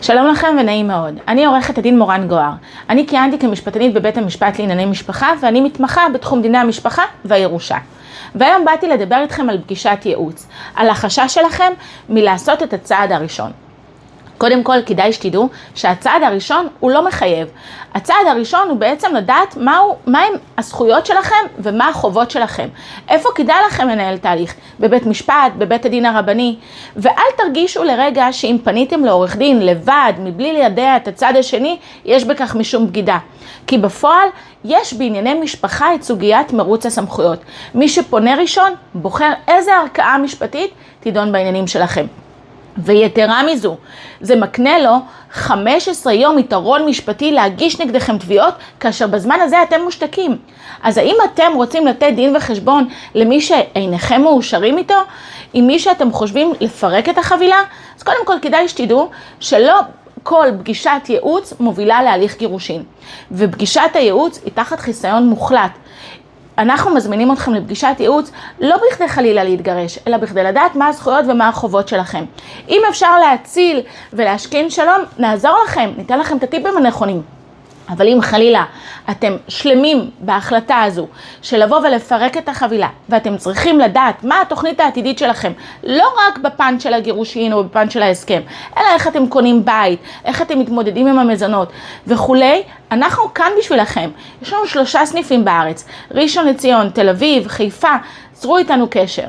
שלום לכם ונעים מאוד. אני עורכת הדין מורן גוהר. אני כיהנתי כמשפטנית בבית המשפט לענייני משפחה ואני מתמחה בתחום דיני המשפחה והירושה. והיום באתי לדבר איתכם על פגישת ייעוץ, על החשש שלכם מלעשות את הצעד הראשון. קודם כל כדאי שתדעו שהצעד הראשון הוא לא מחייב. הצעד הראשון הוא בעצם לדעת מהם הזכויות שלכם ומה החובות שלכם. איפה כדאי לכם לנהל תהליך? בבית משפט, בבית הדין הרבני. ואל תרגישו לרגע שאם פניתם לעורך דין לבד, מבלי לידע את הצד השני, יש בכך משום בגידה. כי בפועל יש בענייני משפחה את סוגיית מרוץ הסמכויות. מי שפונה ראשון בוחר איזה ערכאה משפטית תידון בעניינים שלכם. ויתרה מזו, זה מקנה לו 15 יום יתרון משפטי להגיש נגדכם תביעות, כאשר בזמן הזה אתם מושתקים. אז האם אתם רוצים לתת דין וחשבון למי שאינכם מאושרים איתו? עם מי שאתם חושבים לפרק את החבילה? אז קודם כל כדאי שתדעו שלא כל פגישת ייעוץ מובילה להליך גירושין. ופגישת הייעוץ היא תחת חיסיון מוחלט. אנחנו מזמינים אתכם לפגישת ייעוץ לא בכדי חלילה להתגרש, אלא בכדי לדעת מה הזכויות ומה החובות שלכם. אם אפשר להציל ולהשכין שלום, נעזור לכם, ניתן לכם את הטיפים הנכונים. אבל אם חלילה אתם שלמים בהחלטה הזו של לבוא ולפרק את החבילה, ואתם צריכים לדעת מה התוכנית העתידית שלכם, לא רק בפן של הגירושין או בפן של ההסכם, אלא איך אתם קונים בית, איך אתם מתמודדים עם המזונות וכולי, אנחנו כאן בשבילכם. יש לנו 3 סניפים בארץ, ראשון לציון, תל אביב, חיפה, צרו איתנו קשר.